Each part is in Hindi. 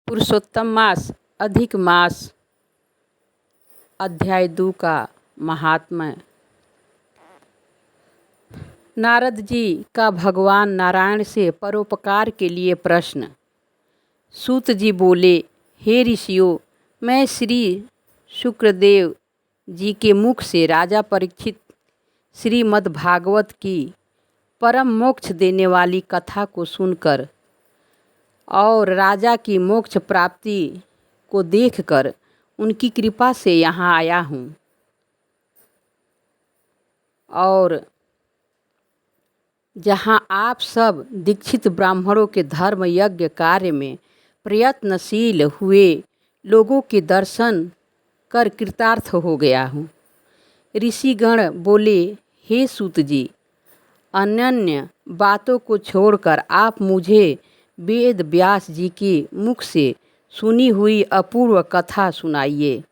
पुरुषोत्तम मास अधिक मास अध्याय 2 का महात्म्य। नारद जी का भगवान नारायण से परोपकार के लिए प्रश्न। सूत जी बोले, हे ऋषियों, मैं श्री शुक्रदेव जी के मुख से राजा परीक्षित श्रीमद् भागवत की परम मोक्ष देने वाली कथा को सुनकर और राजा की मोक्ष प्राप्ति को देखकर उनकी कृपा से यहाँ आया हूँ और जहाँ आप सब दीक्षित ब्राह्मणों के धर्म यज्ञ कार्य में प्रयत्नशील हुए लोगों के दर्शन कर कृतार्थ हो गया हूँ। ऋषिगण बोले, हे सूत जी, अन्य बातों को छोड़कर आप मुझे वेद व्यास जी के मुख से सुनी हुई अपूर्व कथा सुनाइए।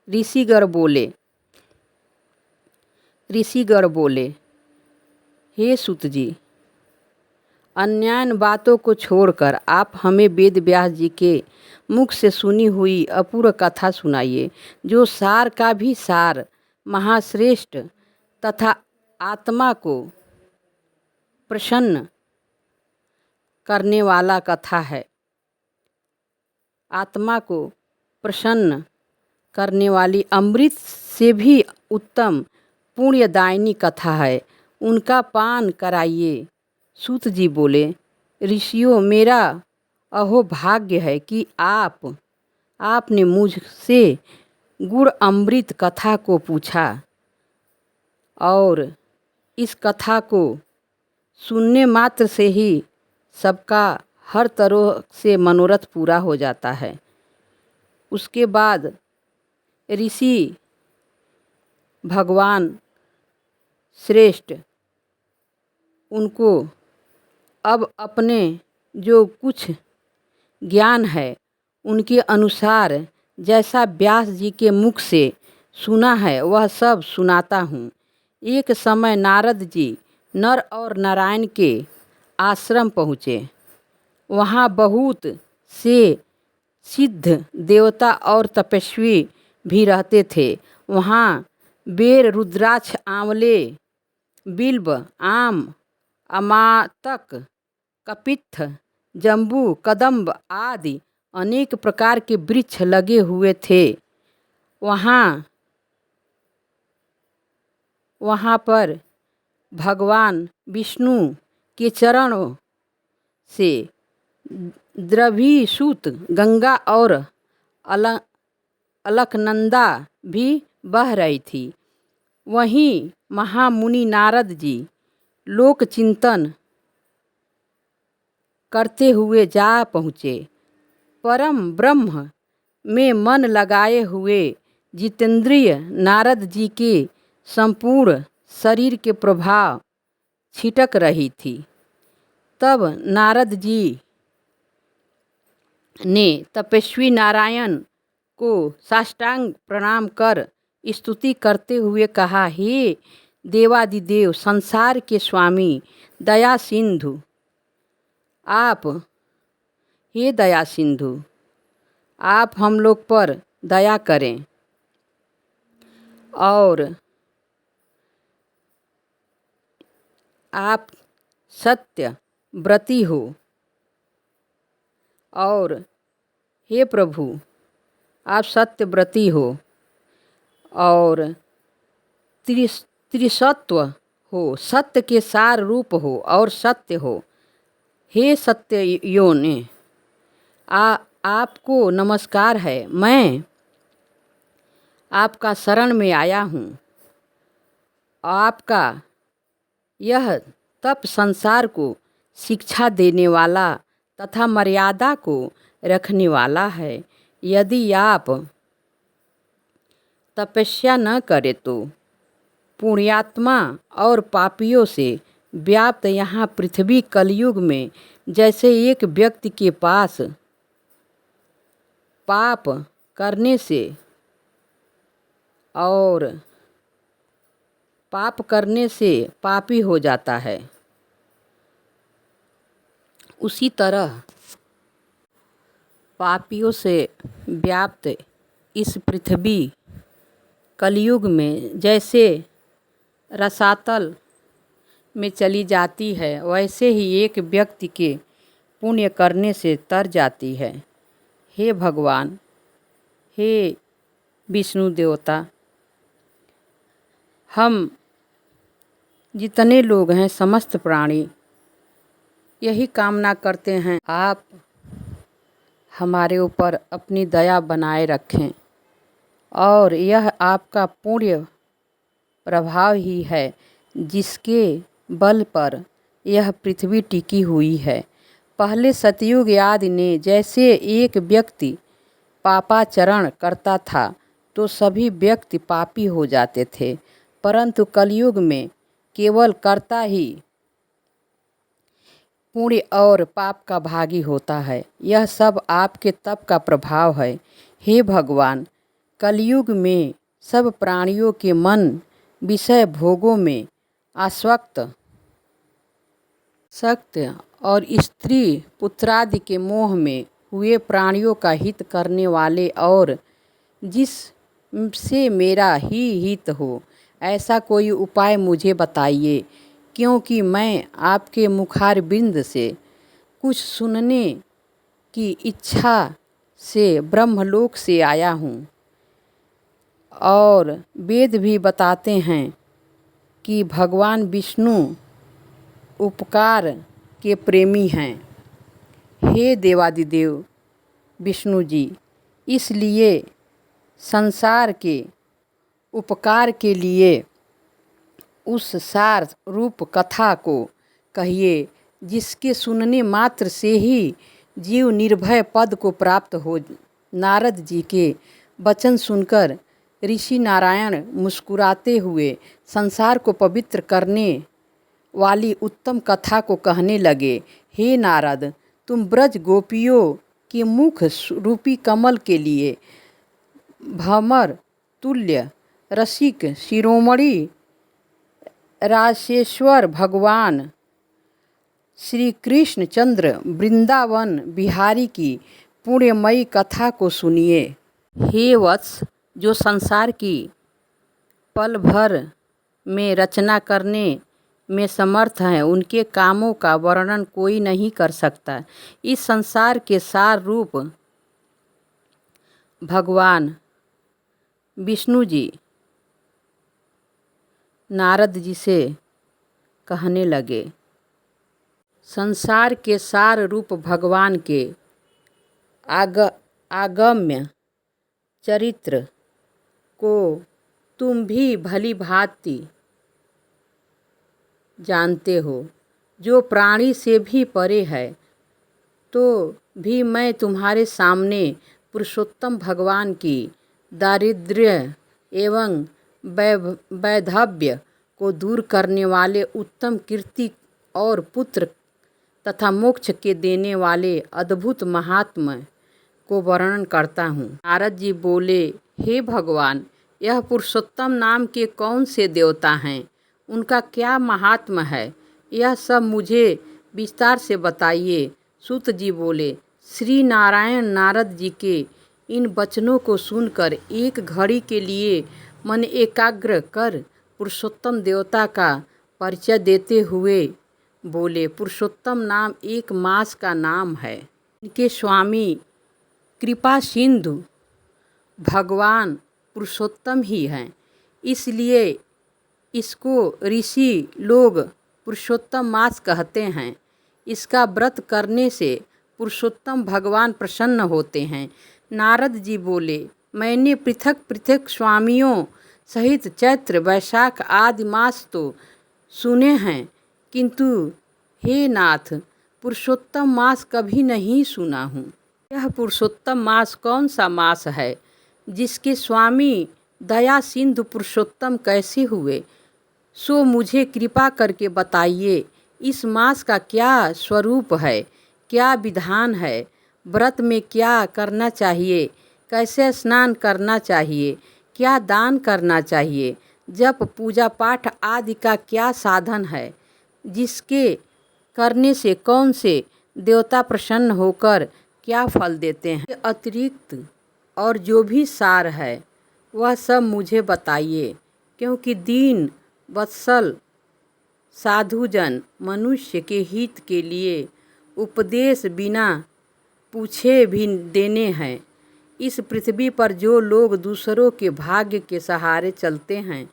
ऋषिगण बोले, हे सूत जी, अन्य बातों को छोड़कर आप हमें वेद व्यास जी के मुख से सुनी हुई अपूर्व कथा सुनाइए, जो सार का भी सार, महाश्रेष्ठ तथा आत्मा को प्रसन्न करने वाला कथा है। आत्मा को प्रसन्न करने वाली अमृत से भी उत्तम पुण्यदायिनी कथा है, उनका पान कराइए। सूत जी बोले, ऋषियों, मेरा अहो भाग्य है कि आपने मुझसे गुड़ अमृत कथा को पूछा और इस कथा को सुनने मात्र से ही सबका हर तरह से मनोरथ पूरा हो जाता है। उसके बाद ऋषि भगवान श्रेष्ठ उनको अब अपने जो कुछ ज्ञान है उनके अनुसार जैसा व्यास जी के मुख से सुना है वह सब सुनाता हूँ। एक समय नारद जी नर और नारायण के आश्रम पहुँचे। वहाँ बहुत से सिद्ध देवता और तपस्वी भी रहते थे। वहाँ बेर, रुद्राक्ष, आंवले, बिल्व, आम, अमातक, कपित्थ, जम्बू, कदम्ब आदि अनेक प्रकार के वृक्ष लगे हुए थे। वहाँ पर भगवान विष्णु के चरणों से द्रभिसूत गंगा और अलकनंदा भी बह रही थी। वहीं महामुनि नारद जी लोक चिंतन करते हुए जा पहुँचे। परम ब्रह्म में मन लगाए हुए जितेंद्रिय नारद जी के संपूर्ण शरीर के प्रभाव छिटक रही थी। तब नारद जी ने तपस्वी नारायण को साष्टांग प्रणाम कर स्तुति करते हुए कहा, हे देवादिदेव, संसार के स्वामी, दया सिंधु, आप हम लोग पर दया करें और आप सत्य व्रती हो और हे प्रभु, आप सत्यव्रती हो और त्रिसत्व हो, सत्य के सार रूप हो और सत्य हो। हे सत्य योनि, आपको नमस्कार है। मैं आपका शरण में आया हूँ। आपका यह तप संसार को शिक्षा देने वाला तथा मर्यादा को रखने वाला है। यदि आप तपस्या न करें तो पुण्यात्मा और पापियों से व्याप्त यहाँ पृथ्वी कलयुग में जैसे एक व्यक्ति के पास पाप करने से पापी हो जाता है, उसी तरह पापियों से व्याप्त इस पृथ्वी कलयुग में जैसे रसातल में चली जाती है, वैसे ही एक व्यक्ति के पुण्य करने से तर जाती है। हे भगवान, हे विष्णु देवता, हम जितने लोग हैं, समस्त प्राणी यही कामना करते हैं, आप हमारे ऊपर अपनी दया बनाए रखें और यह आपका पुण्य प्रभाव ही है जिसके बल पर यह पृथ्वी टिकी हुई है। पहले सतयुग आदि ने जैसे एक व्यक्ति पापाचरण करता था तो सभी व्यक्ति पापी हो जाते थे, परंतु कलयुग में केवल कर्ता ही पुण्य और पाप का भागी होता है। यह सब आपके तप का प्रभाव है। हे भगवान, कलयुग में सब प्राणियों के मन विषय भोगों में आसक्त और स्त्री पुत्रादि के मोह में हुए प्राणियों का हित करने वाले और जिससे मेरा ही हित हो, ऐसा कोई उपाय मुझे बताइए, क्योंकि मैं आपके मुखारबिंद से कुछ सुनने की इच्छा से ब्रह्मलोक से आया हूँ। और वेद भी बताते हैं कि भगवान विष्णु उपकार के प्रेमी हैं। हे देवादिदेव विष्णु जी, इसलिए संसार के उपकार के लिए उस सार रूप कथा को कहिए जिसके सुनने मात्र से ही जीव निर्भय पद को प्राप्त हो। नारद जी के वचन सुनकर ऋषि नारायण मुस्कुराते हुए संसार को पवित्र करने वाली उत्तम कथा को कहने लगे। हे नारद, तुम ब्रज गोपियों के मुख रूपी कमल के लिए भमर तुल्य रसिक शिरोमणि राशेश्वर भगवान श्री कृष्ण चंद्र वृंदावन बिहारी की पुण्यमयी कथा को सुनिए। हे वत्स, जो संसार की पल भर में रचना करने में समर्थ हैं, उनके कामों का वर्णन कोई नहीं कर सकता। इस संसार के सार रूप भगवान विष्णु जी नारद जी से कहने लगे। संसार के सार रूप भगवान के आगम्य चरित्र को तुम भी भली भांति जानते हो, जो प्राणी से भी परे है। तो भी मैं तुम्हारे सामने पुरुषोत्तम भगवान की दारिद्र्य एवं वैधव्य को दूर करने वाले उत्तम कीर्ति और पुत्र तथा मोक्ष के देने वाले अद्भुत महात्मा को वर्णन करता हूँ। नारद जी बोले, हे भगवान, यह पुरुषोत्तम नाम के कौन से देवता हैं, उनका क्या महात्मा है, यह सब मुझे विस्तार से बताइए। सूत जी बोले, श्री नारायण नारद जी के इन वचनों को सुनकर एक घड़ी के लिए मन एकाग्र कर पुरुषोत्तम देवता का परिचय देते हुए बोले, पुरुषोत्तम नाम एक मास का नाम है। इनके स्वामी कृपा सिंधु भगवान पुरुषोत्तम ही हैं, इसलिए इसको ऋषि लोग पुरुषोत्तम मास कहते हैं। इसका व्रत करने से पुरुषोत्तम भगवान प्रसन्न होते हैं। नारद जी बोले, मैंने पृथक पृथक स्वामियों सहित चैत्र वैशाख आदि मास तो सुने हैं, किंतु हे नाथ, पुरुषोत्तम मास कभी नहीं सुना हूँ। यह पुरुषोत्तम मास कौन सा मास है, जिसके स्वामी दया सिंधु पुरुषोत्तम कैसे हुए, सो मुझे कृपा करके बताइए। इस मास का क्या स्वरूप है, क्या विधान है, व्रत में क्या करना चाहिए, कैसे स्नान करना चाहिए, क्या दान करना चाहिए, जप पूजा पाठ आदि का क्या साधन है, जिसके करने से कौन से देवता प्रसन्न होकर क्या फल देते हैं। अतिरिक्त और जो भी सार है वह सब मुझे बताइए, क्योंकि दीन वत्सल साधुजन मनुष्य के हित के लिए उपदेश बिना पूछे भी देने हैं। इस पृथ्वी पर जो लोग दूसरों के भाग्य के सहारे चलते हैं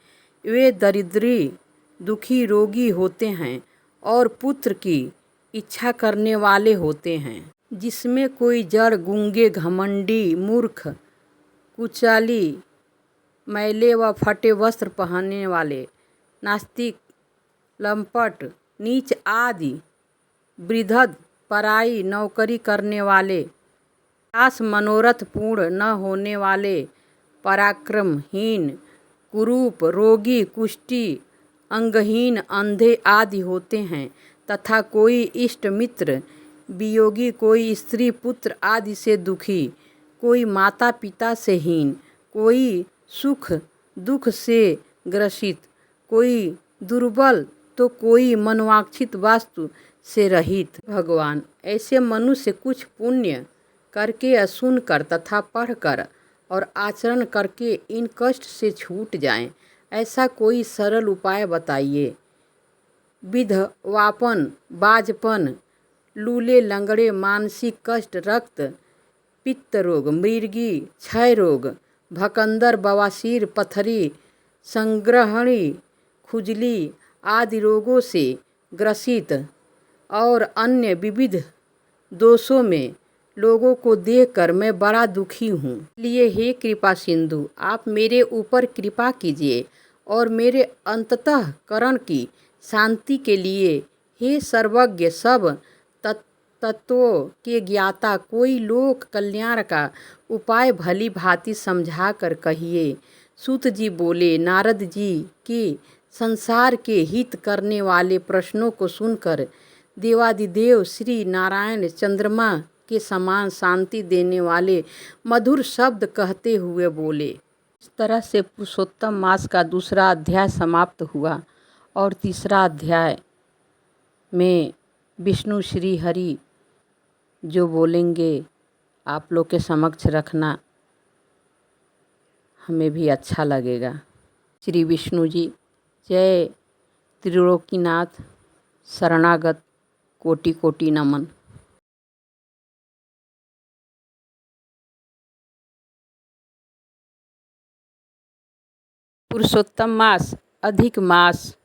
वे दरिद्री, दुखी, रोगी होते हैं और पुत्र की इच्छा करने वाले होते हैं। जिसमें कोई जड़, गूंगे, घमंडी, मूर्ख, कुचाली, मैले व फटे वस्त्र पहनने वाले, नास्तिक, लंपट, नीच आदि, वृद्धद, पराई नौकरी करने वाले, आस मनोरथ पूर्ण न होने वाले, पराक्रमहीन, कुरूप, रोगी, कुष्ठी, अंगहीन, अंधे आदि होते हैं। तथा कोई इष्ट मित्र वियोगी, कोई स्त्री पुत्र आदि से दुखी, कोई माता पिता से हीन, कोई सुख दुख से ग्रसित, कोई दुर्बल तो कोई मनवांछित वस्तु से रहित। भगवान, ऐसे मनुष्य कुछ पुण्य करके, सुनकर तथा पढ़कर और आचरण करके इन कष्ट से छूट जाएं, ऐसा कोई सरल उपाय बताइए। विधवापन, बाजपन, लूले लंगड़े, मानसिक कष्ट, रक्त पित्त रोग, मृगी, क्षय रोग, भकंदर, बवासीर, पथरी, संग्रहणी, खुजली आदि रोगों से ग्रसित और अन्य विविध दोषों में लोगों को देखकर मैं बड़ा दुखी हूँ। इसलिए हे कृपा सिंधु, आप मेरे ऊपर कृपा कीजिए और मेरे अंतःकरण की शांति के लिए हे सर्वज्ञ, सब तत्वों के ज्ञाता, कोई लोक कल्याण का उपाय भली भांति समझा कर कहिए। सूत जी बोले, नारद जी के संसार के हित करने वाले प्रश्नों को सुनकर देवादिदेव श्री नारायण चंद्रमा के समान शांति देने वाले मधुर शब्द कहते हुए बोले। इस तरह से पुरुषोत्तम मास का दूसरा अध्याय समाप्त हुआ और तीसरा अध्याय में विष्णु श्री हरि जो बोलेंगे आप लोग के समक्ष रखना, हमें भी अच्छा लगेगा। श्री विष्णु जी जय। त्रिलोकीनाथ शरणागत कोटि कोटि नमन। पुरुषोत्तम मास, अधिक मास,